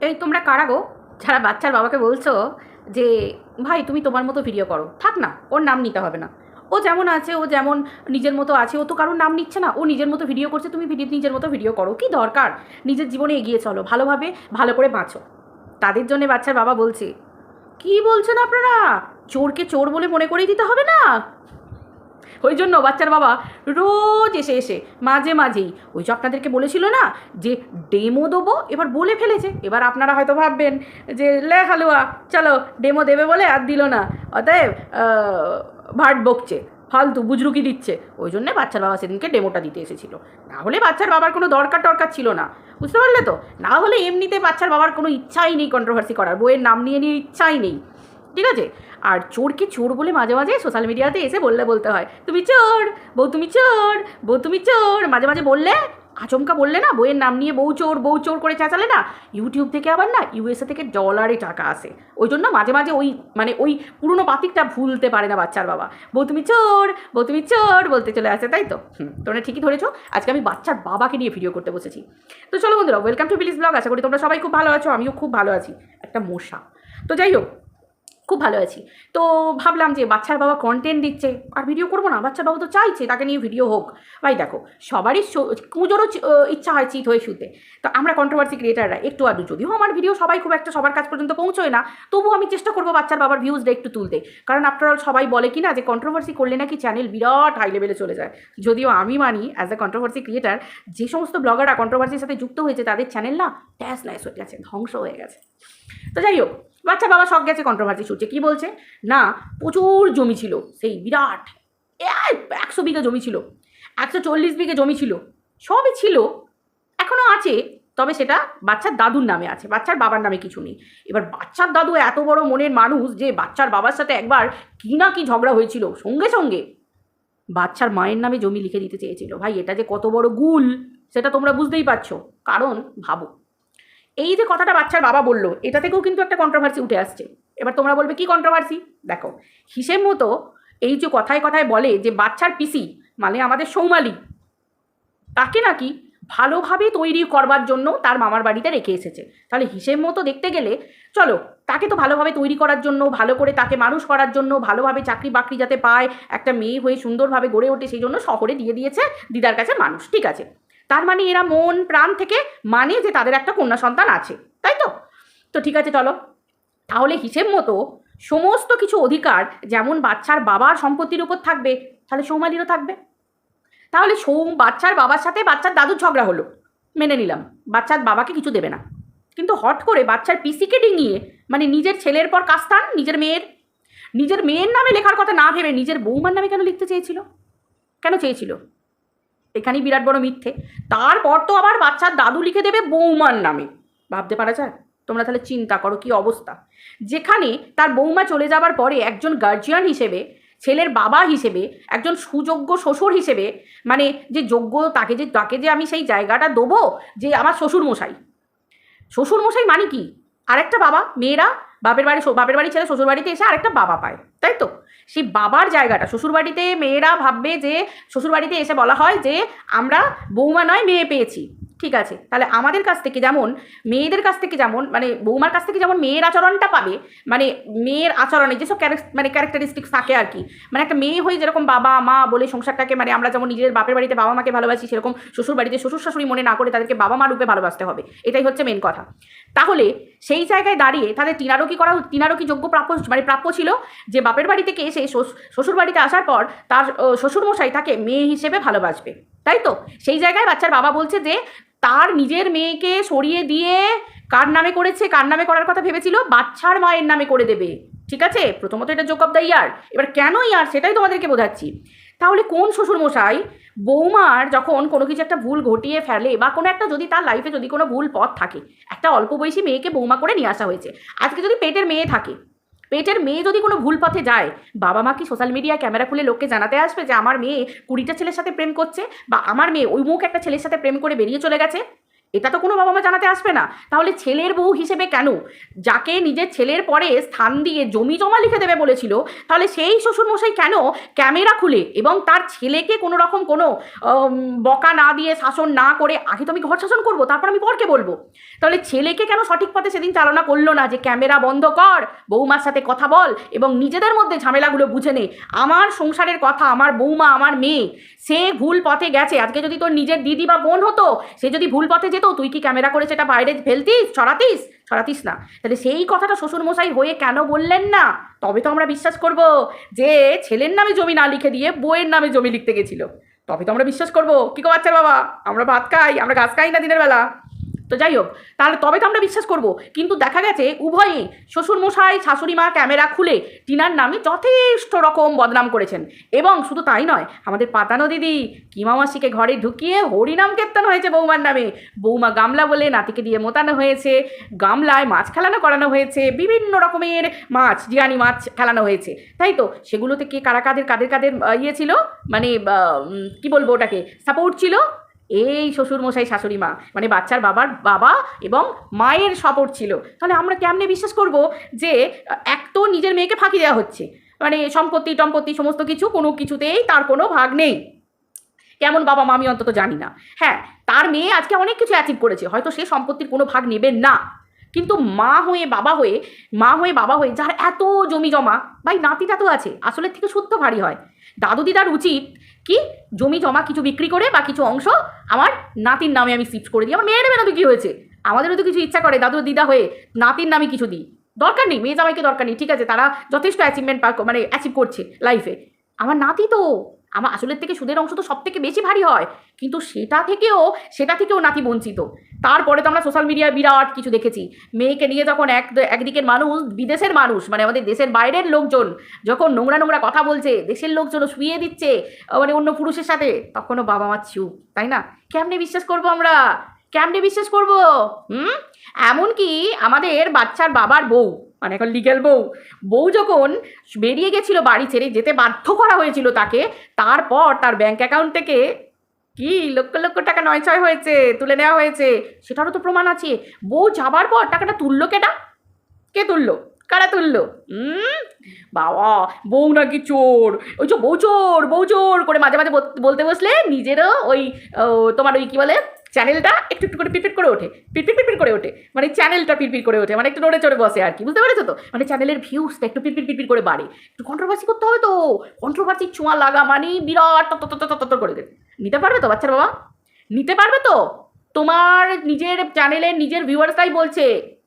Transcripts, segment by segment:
এই তোমরা কারা গো যারা বাচ্চার বাবাকে বলছো যে ভাই তুমি তোমার মতো ভিডিও করো? থাক না, ওর নাম নিতে হবে না। ও যেমন আছে, ও যেমন নিজের মতো আছে, ও তো কারোর নাম নিচ্ছে না, ও নিজের মতো ভিডিও করছে, তুমি নিজের মতো ভিডিও করো। কি দরকার? নিজের জীবনে এগিয়ে চলো, ভালোভাবে ভালো করে বাঁচো। তাদের জন্যে বাচ্চার বাবা বলছে। কি বলছেন আপনারা? চোরকে চোর বলে মনে করেই দিতে হবে না? ওই জন্য বাচ্চার বাবা রোজ এসে এসে মাঝে মাঝেই ওই যে আপনাদেরকে বলেছিল না যে ডেমো দেবো, এবার বলে ফেলেছে। এবার আপনারা হয়তো ভাববেন যে লে হালুয়া চলো ডেমো দেবে বলে আর দিল না, অতএব ভাট বকছে, ফালতু বুজরুকি দিচ্ছে। ওই জন্যে বাচ্চার বাবা সেদিনকে ডেমোটা দিতে এসেছিলো। না হলে বাচ্চার বাবার কোনো দরকার ছিল না, বুঝতে পারলে তো? না হলে এমনিতে বাচ্চার বাবার কোনো ইচ্ছাই নেই কন্ট্রোভার্সি করার, বইয়ের নাম নিয়ে ইচ্ছাই নেই, ঠিক আছে? আর চোরকে চোর বলে মাঝে মাঝে সোশ্যাল মিডিয়াতে এসে বলতে হয় তুমি চোর, বউ তুমি চোর, বউ তুমি চোর, মাঝে মাঝে বললে, আচমকা বললে না, বইয়ের নাম নিয়ে বউ চোর করে চেঁচালে না, ইউটিউব থেকে আবার না ইউএসএ থেকে ডলারে টাকা আসে। ওই জন্য মাঝে মাঝে ওই পুরনো পাতিকটা ভুলতে পারে না বাচ্চার বাবা। বউ তুমি চোর, বউ তুমি চোর বলতে চলে আসে, তাই তো? তোমরা ঠিকই ধরেছো। আজকে আমি বাচ্চার বাবাকে নিয়ে ভিডিও করতে বসেছি। তো চলো বন্ধুরা, ওয়েলকাম টু বিলিস ব্লগ। আশা করি তোমরা সবাই খুব ভালো আছো, আমিও খুব ভালো আছি। একটা মশা, তো যাই হোক, খুব ভালো আছি। তো ভাবলাম যে বাচ্চার বাবা কন্টেন্ট দিচ্ছে, আর ভিডিও করবো না? বাচ্চার বাবা তো চাইছে তাকে নিয়ে ভিডিও হোক। ভাই দেখো, সবারই কুঁজোরও ইচ্ছা হয় চিত হয়ে শুতে। তো আমরা কন্ট্রোভার্সি ক্রিয়েটাররা একটু আধটু, যদিও আমার ভিডিও সবাই খুব একটা সবার কাছ পর্যন্ত পৌঁছয় না, তবুও আমি চেষ্টা করবো বাচ্চার বাবার ভিউজটা একটু তুলতে। কারণ আফটারঅল সবাই বলে কি না যে কন্ট্রোভার্সি করলে নাকি চ্যানেল বিরাট হাই লেভেলে চলে যায়। যদিও আমি মানি অ্যাজ এ কন্ট্রোভার্সি ক্রিয়েটার, যে সমস্ত ব্লগাররা কন্ট্রোভার্সির সাথে যুক্ত হয়েছে তাদের চ্যানেল না ট্যাস ন্যাস হয়ে গেছে, ধ্বংস হয়ে গেছে। তো যাই হোক, বাচ্চা বাবা শখ গেছে কন্ট্রোভার্সি ছুটছে। কী বলছে না, প্রচুর জমি ছিল, সেই বিরাট 100 বিঘা জমি ছিল, 140 বিঘা জমি ছিল, সবই ছিল, এখনও আছে, তবে সেটা বাচ্চার দাদুর নামে আছে, বাচ্চার বাবার নামে কিছু নেই। এবার বাচ্চার দাদু এত বড় মনের মানুষ যে বাচ্চার বাবার সাথে একবার কি না কি ঝগড়া হয়েছিল, সঙ্গে সঙ্গে বাচ্চার মায়ের নামে জমি লিখে দিতে চেয়েছিল। ভাই এটা যে কত বড় গুল সেটা তোমরা বুঝতেই পারছো। কারণ ভাবো, এই যে কথাটা বাচ্চার বাবা বললো, এটা থেকেও কিন্তু একটা কন্ট্রোভার্সি উঠে আসছে। এবার তোমরা বলবে কি কন্ট্রোভার্সি? দেখো, হিসেব মতো এই যে কথায় কথায় বলে যে বাচ্চার পিসি মানে আমাদের সৌমালি, তাকে নাকি ভালোভাবে তৈরি করবার জন্য তার মামার বাড়িতে রেখে এসেছে। তাহলে হিসেব মতো দেখতে গেলে চলো, তাকে তো ভালোভাবে তৈরি করার জন্য, ভালো করে তাকে মানুষ করার জন্য, ভালোভাবে চাকরি বাকরি যাতে পায়, একটা মেয়ে হয়ে সুন্দরভাবে গড়ে ওঠে, সেই জন্য শহরে দিয়ে দিয়েছে দিদার কাছে মানুষ, ঠিক আছে? তার মানে এরা মন প্রাণ থেকে মানে যে তাদের একটা কন্যা সন্তান আছে, তাই তো? তো ঠিক আছে চলো, তাহলে হিসেব মতো সমস্ত কিছু অধিকার যেমন বাচ্চার বাবার সম্পত্তির উপর থাকবে, তাহলে সৌমালিরও থাকবে। তাহলে বাচ্চার বাবার সাথে বাচ্চার দাদুর ঝগড়া হলো, মেনে নিলাম, বাচ্চার বাবাকে কিছু দেবে না। কিন্তু হট করে বাচ্চার পিসিকে ডিঙিয়ে, মানে নিজের ছেলের পর কাস্তান নিজের মেয়ের নামে লেখার কথা না ভেবে নিজের বৌমার নামে কেন লিখতে চেয়েছিল? কেন চেয়েছিল? এখানেই বিরাট বড় মিথ্যে। তারপর তো আবার বাচ্চার দাদু লিখে দেবে বৌমার নামে। ভাবতে পারা যায়? তোমরা তাহলে চিন্তা করো কি অবস্থা। যেখানে তার বৌমা চলে যাবার পরে একজন গার্জিয়ান হিসেবে, ছেলের বাবা হিসেবে, একজন সুযোগ্য শ্বশুর হিসেবে, মানে যে যোগ্য, তাকে যে আমি সেই জায়গাটা দেবো যে আমার শ্বশুরমশাই মানে কি? আরেকটা বাবা, মেয়েরা বাপের বাড়ি ছেড়ে শ্বশুরবাড়িতে এসে আরেকটা বাবা পায়, তাই তো? সেই বাবার জায়গাটা শ্বশুরবাড়িতে, মেয়েরা ভাববে যে শ্বশুরবাড়িতে এসে বলা হয় যে আমরা বৌমা নয় মেয়ে পেয়েছি, ঠিক আছে? তাহলে আমাদের কাছ থেকে যেমন, মেয়েদের কাছ থেকে যেমন, মানে বৌমার কাছ থেকে যেমন মেয়ের আচরণটা পাবে, মানে মেয়ের আচরণে যেসব ক্যারেক্টারিস্টিক্স থাকে আর কি, মানে একটা মেয়ে হয়ে যেরকম বাবা মা বলে সংসারটাকে, মানে আমরা যেমন নিজের বাপের বাড়িতে বাবা মাকে ভালোবাসি, সেরকম শ্বশুর বাড়িতে শ্বশুর শাশুড়ি মনে না করে তাদেরকে বাবা মা রূপে ভালোবাসতে হবে, এটাই হচ্ছে মেন কথা। তাহলে সেই জায়গায় দাঁড়িয়ে তাদের তিনারও কি যোগ্য প্রাপ্য ছিল যে বাপের বাড়ি থেকে এসে শ্বশুর বাড়িতে আসার পর তার শ্বশুরমশাই তাকে মেয়ে হিসেবে ভালোবাসবে, তাই তো? সেই জায়গায় বাচ্চার বাবা বলছে যে তার নিজের মেয়েকে সরিয়ে দিয়ে কার নামে করেছে, কার নামে করার কথা ভেবেছিল, বাচ্চার মায়ের নামে করে দেবে, ঠিক আছে? প্রথমত এটা যোগ অফ দ্য ইয়ার। এবার কেন ইয়ার সেটাই তোমাদেরকে বোঝাচ্ছি। তাহলে কোন শ্বশুরমশাই বৌমার যখন কোনো কিছু একটা ভুল ঘটিয়ে ফেলে, বা কোনো একটা যদি তার লাইফে যদি কোনো ভুল পথ থাকে, একটা অল্প বয়সী মেয়েকে বৌমা করে নিয়ে আসা হয়েছে, আজকে যদি পেটের মেয়ে থাকে, পেটের মেয়ে যদি কোনো ভুল পথে যায়, বাবা মা কি সোশ্যাল মিডিয়া ক্যামেরা খুলে লোককে জানাতে আসবে যে আমার মেয়ে 20টা ছেলের সাথে প্রেম করছে, বা আমার মেয়ে ওই মুখ একটা ছেলের সাথে প্রেম করে বেরিয়ে চলে গেছে? এটা তো কোনো বাবা মা জানাতে আসবে না। তাহলে ছেলের বউ হিসেবে কেন, যাকে নিজের ছেলের পরে স্থান দিয়ে জমি জমা লিখে দেবে বলেছিল, তাহলে সেই শ্বশুরমশাই কেন ক্যামেরা খুলে এবং তার ছেলেকে কোনো রকম কোনো বকা না দিয়ে, শাসন না করে, আগে তো আমি ঘর শাসন করবো, তারপর আমি বরকে বলবো, তাহলে ছেলেকে কেন সঠিক পথে সেদিন চালনা করলো না যে ক্যামেরা বন্ধ কর, বৌমার সাথে কথা বল এবং নিজেদের মধ্যে ঝামেলাগুলো বুঝে নে। আমার সংসারের কথা, আমার বৌমা, আমার মেয়ে, সে ভুল পথে গেছে। আজকে যদি তোর নিজের দিদি বা বোন হতো, সে যদি ভুল পথে যেত, তুই কি ক্যামেরা করে সেটা বাইরে ফেলতিস, ছড়াতিস না? তাহলে সেই কথাটা শ্বশুরমশাই হয়ে কেন বললেন না? তবে তো আমরা বিশ্বাস করব যে ছেলের নামে জমি না লিখে দিয়ে বউয়ের নামে জমি লিখতে গেছিল, তবে তো আমরা বিশ্বাস করবো। কি গো বাচ্চার বাবা, আমরা ভাত খাই, আমরা গাছ খাই না দিনের বেলা? তো যাই হোক, তাহলে তবে তো আমরা বিশ্বাস করব। কিন্তু দেখা গেছে উভয়ে, শ্বশুরমশাই শাশুড়ি মা, ক্যামেরা খুলে টিনার নামে যথেষ্ট রকম বদনাম করেছেন। এবং শুধু তাই নয়, আমাদের পাতানো দিদি কিমা মাসিকে ঘরে ঢুকিয়ে হরিনাম কীর্তন হয়েছে বৌমার নামে। বৌমা গামলা বলে নাতিকে দিয়ে মোতানো হয়েছে, গামলায় মাছ খেলানো করানো হয়েছে, বিভিন্ন রকমের মাছ, জিয়ানি মাছ খেলানো হয়েছে, তাই তো? সেগুলোতে কে কারা কাদের ইয়ে ছিল, মানে কি বলবো ওটাকে, সাপোর্ট ছিল? এই শ্বশুরমশাই শাশুড়ি মা, মানে বাচ্চার বাবার বাবা এবং মায়ের সাপোর্ট ছিল। তাহলে আমরা কেমনে বিশ্বাস করব যে এক তো নিজের মেয়েকে ফাঁকি দেওয়া হচ্ছে, মানে সম্পত্তি টম্পত্তি সমস্ত কিছু, কোনো কিছুতেই তার কোনো ভাগ নেই। কেমন বাবা মা আমি অন্তত জানি না। হ্যাঁ, তার মেয়ে আজকে অনেক কিছু অ্যাচিভ করেছে, হয়তো সে সম্পত্তির কোনো ভাগ নেবেন না, কিন্তু মা হয়ে বাবা হয়ে যার এত জমি জমা, ভাই নাতিটা তো আছে, আসলের থেকে শুদ্ধ ভারী হয়। দাদু দিদার উচিত কি, জমি জমা কিছু বিক্রি করে বা কিছু অংশ আমার নাতির নামে আমি শিফট করে দিই। আমার মেয়ের বেলা তো কী হয়েছে, আমাদেরও তো কিছু ইচ্ছা করে দাদু দিদা হয়ে নাতির নামে কিছু দিই। দরকার নেই, মেয়ে জামাইকে দরকার নেই, ঠিক আছে, তারা যথেষ্ট অ্যাচিভমেন্ট মানে অ্যাচিভ করছে লাইফে। আমার নাতি তো, আমার আসলের থেকে সুদের অংশ তো সব থেকে বেশি ভারী হয়, কিন্তু সেটা থেকেও নাতি বঞ্চিত। তারপরে তো আমরা সোশ্যাল মিডিয়ায় বিরাট কিছু দেখেছি, মেয়েকে নিয়ে যখন একদিকের মানুষ, বিদেশের মানুষ, মানে আমাদের দেশের বাইরের লোকজন যখন নোংরা কথা বলছে, দেশের লোকজনও শুয়ে দিচ্ছে মানে অন্য পুরুষের সাথে, তখনও বাবা মা চুপ, তাই না? কেমনে বিশ্বাস করবো আমরা, কেমনে বিশ্বাস করবো? এমনকি আমাদের বাচ্চার বাবার বউ, মানে এখন লিগ্যাল বউ যখন বেরিয়ে গেছিল, বাড়ি ছেড়ে যেতে বাধ্য করা হয়েছিল তাকে, তারপর তার ব্যাংক অ্যাকাউন্ট থেকে কি লক্ষ টাকা নয় হয়েছে, তুলে নেওয়া হয়েছে, সেটারও তো প্রমাণ আছে। বউ যাবার পর টাকাটা তুললো কে তুললো, কারা তুললো? বাবা, বউ নাকি চোর, ওই যে বউ চোর করে মাঝে মাঝে বলতে বসলে নিজেরও ওই তোমার ওই কী বলে, চ্যানেলটা একটু করে পিটপিট করে ওঠে, পিটপিট করে ওঠে, মানে চ্যানেলটা পিটপিট করে ওঠে, মানে একটু নড়ে চড়ে বসে আর কি, বুঝতে পেরেছো তো? মানে চ্যানেলের ভিউসটা একটু পিটপিট করে বাড়ে। একটু কন্ট্রোভার্সি করতে হবে তো, কন্ট্রোভার্সি ছোঁয়া লাগা মানে বিরাট তত করে দেবে। নিতে পারবে তো বাচ্চার বাবা, নিতে পারবে তো? তোমার নিজের চ্যানেলের নিজের ভিউয়ার্সরাই বলছে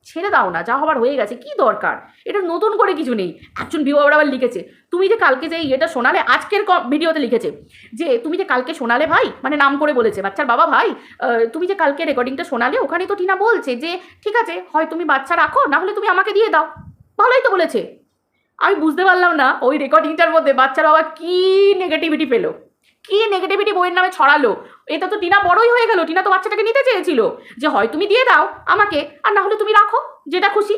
ছেড়ে দাও না, যা হবার হয়ে গেছে, কি দরকার, এটা নতুন করে কিছু নেই। একজন ভিউয়ার আবার লিখেছে, তুমি যে কালকে যে এটা শোনালে, আজকের ভিডিওতে লিখেছে যে তুমি যে কালকে শোনালে ভাই, মানে নাম করে বলেছে বাচ্চার বাবা, ভাই তুমি যে কালকে রেকর্ডিংটা শোনালে, ওখানে তো টিনা বলছে যে ঠিক আছে, হয় তুমি বাচ্চা রাখো, না হলে তুমি আমাকে দিয়ে দাও। ভালোই তো বলেছে। আমি বুঝতে পারলাম না ওই রেকর্ডিংটার মধ্যে বাচ্চার বাবা কী নেগেটিভিটি পেলো, কি নেগেটিভিটি বইয়ের নামে ছড়ালো। এটা তো টিনা বড়ই হয়ে গেল, টিনা তো বাচ্চাটাকে নিতে চেয়েছিল যে হয় তুমি দিয়ে দাও আমাকে, আর না হলে তুমি রাখো, যেটা খুশি।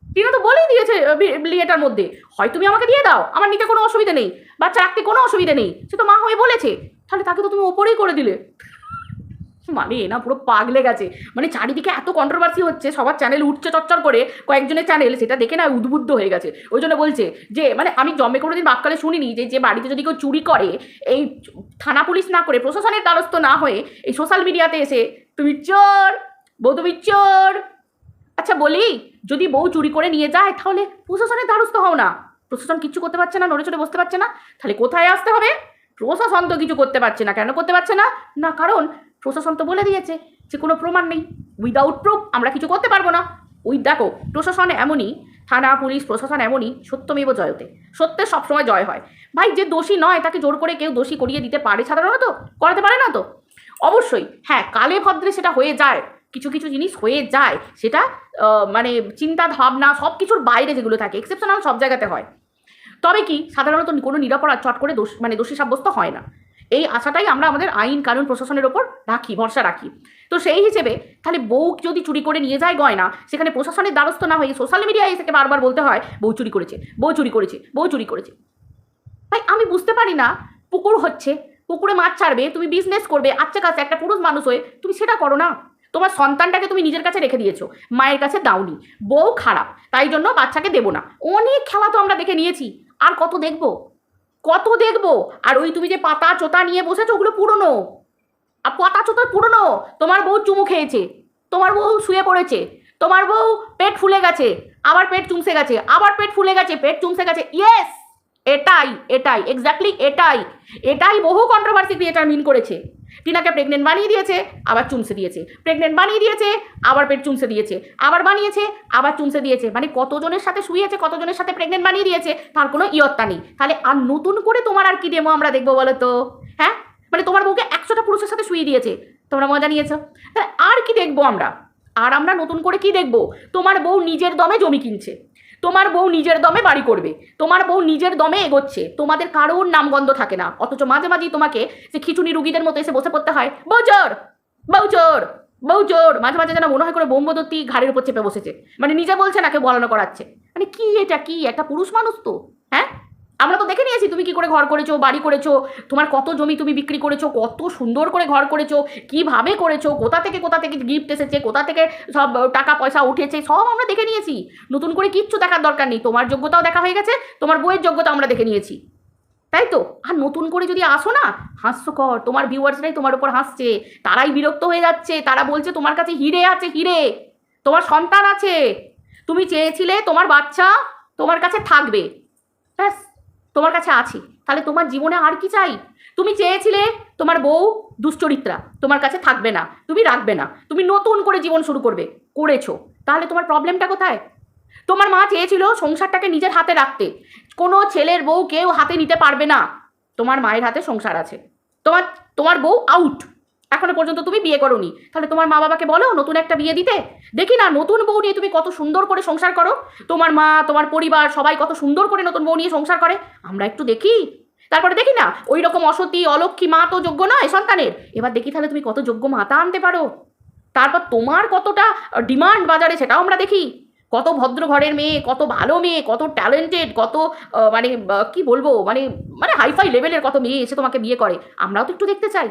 টিনা তো বলেই দিয়েছে বিয়েটার মধ্যে, হয় তুমি আমাকে দিয়ে দাও, আমার নিতে কোনো অসুবিধা নেই, বাচ্চা রাখতে কোনো অসুবিধা নেই, সে তো মা হয়ে বলেছে, তাহলে তাকে তো তুমি ওপরেই করে দিলে। মানে না পুরো পাগলে গেছে, মানে চারিদিকে এত কন্ট্রোভার্সি হচ্ছে, সবার চ্যানেল উঠছে চচ্চর করে, কয়েকজনের চ্যানেল, সেটা দেখে না উদ্বুদ্ধ হয়ে গেছে। ওই জন্য বলছে যে মানে আমি জন্মে কোনোদিন বাপকালে শুনিনি যে বাড়িতে যদি কেউ চুরি করে, এই থানা পুলিশ না করে, প্রশাসনের দ্বারস্থ না হয়ে, এই সোশ্যাল মিডিয়াতে এসে তুমি চোর, বউ তুমি চোর। আচ্ছা বলি, যদি বউ চুরি করে নিয়ে যায়, তাহলে প্রশাসনের দ্বারস্থ হও না, প্রশাসন কিচ্ছু করতে পারছে না, নড়ে চড়ে বসতে পারছে না, তাহলে কোথায় আসতে হবে? প্রশাসন তো কিছু করতে পারছে না, কেন করতে পারছে না? না কারণ প্রশাসন তো বলে দিয়েছে যে কোনো প্রমাণ নেই, উইদাউট প্রুফ আমরা কিছু করতে পারবো না। দেখো প্রশাসন এমনই, থানা পুলিশ প্রশাসন এমনই, সত্যমেব জয়তে, সত্যের সবসময় জয় হয়। ভাই যে দোষী নয় তাকে জোর করে কেউ দোষী করিয়ে দিতে পারে সাধারণত, করাতে পারে না তো? অবশ্যই হ্যাঁ, কালে ভদ্রে সেটা হয়ে যায়, কিছু জিনিস হয়ে যায়, সেটা মানে চিন্তা ভাবনা সব কিছুর বাইরে যেগুলো থাকে, এক্সেপশনাল সব জায়গাতে হয়। তবে কি সাধারণত কোনো নিরপরাধ চট করে দোষী সাব্যস্ত হয় না, এই আশাটাই আমরা আমাদের আইন কানুন প্রশাসনের ওপর ভরসা রাখি। তো সেই হিসেবে তাহলে বউ যদি চুরি করে নিয়ে যায় গয়না, সেখানে প্রশাসনের দ্বারস্থ না হয়ে সোশ্যাল মিডিয়ায় এসে বারবার বলতে হয় বউ চুরি করেছে। ভাই আমি বুঝতে পারি না, পুকুর হচ্ছে, পুকুরে মাছ ছাড়বে, তুমি বিজনেস করবে, আচ্ছা কাছে একটা পুরুষ মানুষ হয়ে তুমি সেটা করো না। তোমার সন্তানটাকে তুমি নিজের কাছে রেখে দিয়েছো, মায়ের কাছে দাওনি। বউ খারাপ, তাই জন্য বাচ্চাকে দেবো না। অনেক খেলা তো আমরা দেখে নিয়েছি, আর কত দেখবো, কত দেখবো। আর ওই তুমি যে পাতা চোতা নিয়ে বসেছো, ওগুলো পুরনো, আর পাতা চোতা পুরনো। তোমার বউ চুমু খেয়েছে, তোমার বউ শুয়ে পড়েছে, তোমার বউ পেট ফুলে গেছে, আবার পেট চুমসে গেছে, আবার পেট ফুলে গেছে, পেট চুমসে গেছে। ইয়েস, এটাই এটাই এক্স্যাক্টলি এটাই এটাই বহু কন্ট্রোভার্সি ক্রিয়েটার মিন করেছে। টিনাকে প্রেগনেন্ট বানিয়ে দিয়েছে, আবার চুমসে দিয়েছে, প্রেগনেন্ট বানিয়ে দিয়েছে, আবার পেট চুমসে দিয়েছে, আবার বানিয়েছে, আবার চুমসে দিয়েছে। মানে কতজনের সাথে শুয়েছে, কতজনের সাথে প্রেগনেন্ট বানিয়ে দিয়েছে, তার কোনো ইয়ত্তা নেই। তাহলে আর নতুন করে তোমার আর কি ডেমো আমরা দেখবো বলো তো? হ্যাঁ, মানে তোমার বউকে 100টা পুরুষের সাথে শুয়ে দিয়েছে, তোমরা মজা নিয়েছো, তাহলে আর কি দেখবো আমরা? আর আমরা নতুন করে কি দেখবো? তোমার বউ নিজের দমে জমি কিনছে, তোমার বউ নিজের দমে বাড়ি করবে, তোমার বউ নিজের দমে এগোচ্ছে, তোমাদের কারোর নামগন্ধ থাকে না। অথচ মাঝে মাঝেই তোমাকে যে খিচুনি রুগীদের মতো এসে বসে পড়তে হয়, বউচোর বউচোর বউচোর। মাঝে মাঝে যেন মনে হয় করে বোম্বদত্তি ঘাড়ের উপর চেপে বসেছে, মানে নিজে বলছে না, কেউ বলানো করাচ্ছে। মানে কি এটা, কি একটা পুরুষ মানুষ তো? হ্যাঁ, আমরা তো দেখে নিয়েছি তুমি কি করে ঘর করেছো, বাড়ি করেছো, তোমার কত জমি তুমি বিক্রি করেছো, কত সুন্দর করে ঘর করেছো, কিভাবে করেছো, কোথা থেকে গিফট এসেছে, কোথা থেকে সব টাকা পয়সা উঠেছে, সব আমরা দেখে নিয়েছি। নতুন করে কিচ্ছু দেখার দরকার নেই, তোমার যোগ্যতাও দেখা হয়ে গেছে, তোমার বইয়ের যোগ্যতা আমরা দেখে নিয়েছি, তাই তো? আর নতুন করে যদি আসো না, হাস্যকর, তোমার ভিউয়ার্সরাই তোমার উপর হাসছে, তারাই বিরক্ত হয়ে যাচ্ছে, তারা বলছে তোমার কাছে হিরে আছে, হিরে, তোমার সন্তান আছে, তুমি চেয়েছিলে তোমার বাচ্চা তোমার কাছে থাকবে, ব্যাস তোমার কাছে আছি, তাহলে তোমার জীবনে আর কি চাই? তুমি চেয়েছিলে তোমার বউ দুশ্চরিত্রা, তোমার কাছে থাকবে না, তুমি রাখবে না, তুমি নতুন করে জীবন শুরু করবে, করেছো, তাহলে তোমার প্রবলেমটা কোথায়? তোমার মা চেয়েছিল সংসারটাকে নিজের হাতে রাখতে, কোনো ছেলের বউ কেউ হাতে নিতে পারবে না, তোমার মায়ের হাতে সংসার আছে, তোমার তোমার বউ আউট, এখনো পর্যন্ত তুমি বিয়ে করোনি, তাহলে তোমার মা বাবাকে বলো নতুন একটা বিয়ে দিতে। দেখি না নতুন বউ নিয়ে তুমি কত সুন্দর করে সংসার করো, তোমার মা তোমার পরিবার সবাই কত সুন্দর করে নতুন বউ নিয়ে সংসার করে, আমরা একটু দেখি। তারপরে দেখি না ওই রকম অসতী অলক্ষী মা তো যোগ্য নয় সন্তানের, এবার দেখি তাহলে তুমি কত যোগ্য মাতা আনতে পারো, তারপর তোমার কতটা ডিমান্ড বাজারে সেটাও আমরা দেখি। কত ভদ্র ঘরের মেয়ে, কত ভালো মেয়ে, কত ট্যালেন্টেড, কত মানে কি বলবো, মানে মানে হাইফাই লেভেলের কত মেয়ে এসে তোমাকে বিয়ে করে, আমরাও তো একটু দেখতে চাই।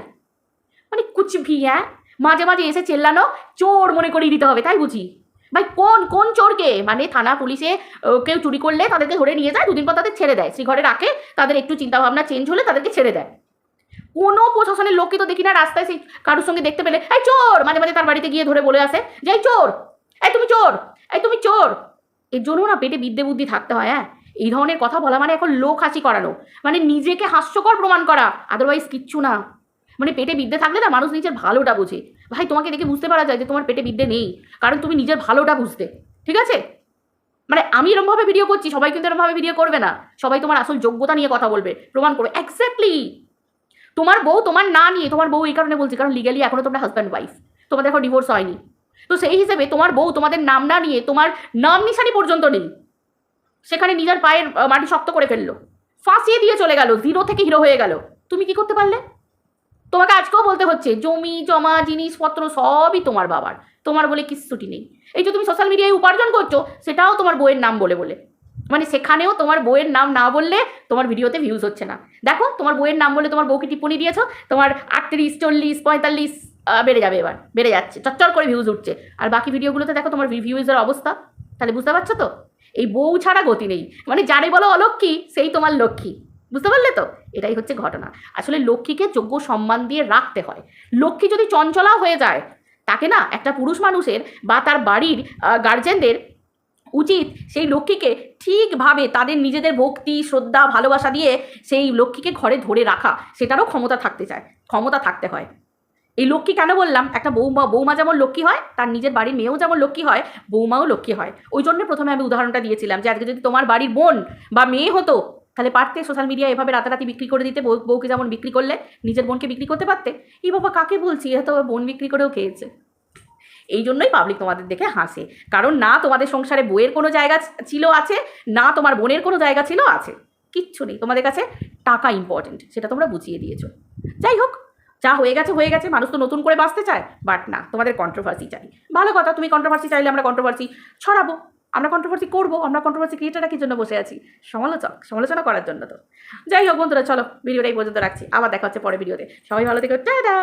মানে কুচ ভি, হ্যাঁ, মাঝে মাঝে এসে চেল্লানো, চোর মনে করিয়ে দিতে হবে, তাই বুঝি? ভাই কোন কোন চোরকে? মানে থানা পুলিশে কেউ চুরি করলে তাদেরকে ধরে নিয়ে যায়, দুদিন পর তাদের ছেড়ে দেয়, শ্রীঘরে রাখে, তাদের একটু চিন্তাভাবনা চেঞ্জ হলে তাদেরকে ছেড়ে দেয়। কোনো প্রশাসনের লোককে তো দেখি না রাস্তায় সেই কারোর সঙ্গে দেখতে পেলে এই চোর, মাঝে মাঝে তার বাড়িতে গিয়ে ধরে বলে আসে যে এই চোর, এই তুমি চোর, এই তুমি চোর। এর জন্য না পেটে বিদ্যে বুদ্ধি থাকতে হয়। হ্যাঁ, এই ধরনের কথা বলা মানে এখন লোক হাসি করানো, মানে নিজেকে হাস্যকর প্রমাণ করা, আদারওয়াইজ কিচ্ছু না। মানে পেটে বিদ্যে থাকলে না মানুষ নিজের ভালোটা বোঝে। ভাই তোমাকে দেখে বুঝতে পারা যায় যে তোমার পেটে বিদ্যে নেই, কারণ তুমি নিজের ভালোটা বুঝতে, ঠিক আছে? মানে আমি এরমভাবে ভিডিও করছি, সবাই কিন্তু এরমভাবে ভিডিও করবে না, সবাই তোমার আসল যোগ্যতা নিয়ে কথা বলবে, প্রমাণ করবে। এক্স্যাক্টলি তোমার বউ তোমার না নিয়ে, তোমার বউ এই কারণে বলছি কারণ লিগালি এখনো তোমরা হাজব্যান্ড ওয়াইফ, তোমাদের এখন ডিভোর্স হয়নি, তো সেই হিসেবে তোমার বউ তোমাদের নাম না নিয়ে, তোমার নাম নিশানি পর্যন্ত নেই, সেখানে নিজের পায়ের মাটি শক্ত করে ফেললো, ফাঁসিয়ে দিয়ে চলে গেল, জিরো থেকে হিরো হয়ে গেল। তুমি কি করতে পারলে? তোমাকে আজকেও বলতে হচ্ছে জমি জমা জিনিসপত্র সবই তোমার বাবার, তোমার বলে কিচ্ছুটি নেই। এই যে তুমি সোশ্যাল মিডিয়ায় উপার্জন করছো, সেটাও তোমার বউয়ের নাম বলে বলে, মানে সেখানেও তোমার বউয়ের নাম না বললে তোমার ভিডিওতে ভিউজ হচ্ছে না। দেখো তোমার বউয়ের নাম বলে তোমার বউকে টিপ্পনি দিয়েছো, তোমার 38, 40, 45 বেড়ে যাবে, এবার বেড়ে যাচ্ছে, চচ্চর করে ভিউজ উঠছে। আর বাকি ভিডিওগুলোতে দেখো তোমার ভিউজের অবস্থা, তাহলে বুঝতে পারছো তো? এই বউ ছাড়া গতি নেই, মানে যারে বলো অলক্ষী সেই তোমার লক্ষ্মী, বুঝতে পারলে তো? এটাই হচ্ছে ঘটনা। আসলে লক্ষ্মীকে যোগ্য সম্মান দিয়ে রাখতে হয়। লক্ষ্মী যদি চঞ্চলাও হয়ে যায়, তাকে না একটা পুরুষ মানুষের বা তার বাড়ির গার্জেনদের উচিত সেই লক্ষ্মীকে ঠিকভাবে তাদের নিজেদের ভক্তি শ্রদ্ধা ভালোবাসা দিয়ে সেই লক্ষ্মীকে ঘরে ধরে রাখা, সেটারও ক্ষমতা থাকতে হয়। এই লক্ষ্মী কেন বললাম? একটা বৌমা যেমন লক্ষ্মী হয়, তার নিজের বাড়ির মেয়েও যেমন লক্ষ্মী হয়, বৌমাও লক্ষ্মী হয়। ওই জন্য প্রথমে আমি উদাহরণটা দিয়েছিলাম যে আজকে যদি তোমার বাড়ির বোন বা মেয়ে হতো, তাহলে পারতে সোশ্যাল মিডিয়া এভাবে রাতারাতি বিক্রি করে দিতে, বউকে যেমন বিক্রি করলে নিজের বোনকে বিক্রি করতে পারতে। এই বাবা কাকে বলছি, এ তো বোন বিক্রি করেও খেয়েছে। এই জন্যই পাবলিক তোমাদের দেখে হাসে, কারণ না তোমাদের সংসারে বইয়ের কোনো জায়গা ছিল আছে, না তোমার বোনের কোনো জায়গা ছিল আছে, কিচ্ছু নেই। তোমাদের কাছে টাকা ইম্পর্টেন্ট, সেটা তোমরা বুঝিয়ে দিয়েছো। যাই হোক, যা হয়ে গেছে, মানুষ তো নতুন করে বাঁচতে চায়, বাট না, তোমাদের কন্ট্রোভার্সি চাই। ভালো কথা, তুমি কন্ট্রোভার্সি চাইলে আমরা কন্ট্রোভার্সি ছড়াবো, আমরা কন্ট্রোভার্সি করবো, আমরা কন্ট্রোভার্সি ক্রিয়েটাররা কি জন্য বসে আছি? সমালোচনা করার জন্য তো। যাই হোক বন্ধুরা, চলো ভিডিওটা এই পর্যন্ত রাখছি, আবার দেখা হচ্ছে পরে ভিডিওতে। সবাই ভালো থেকো, টাটা।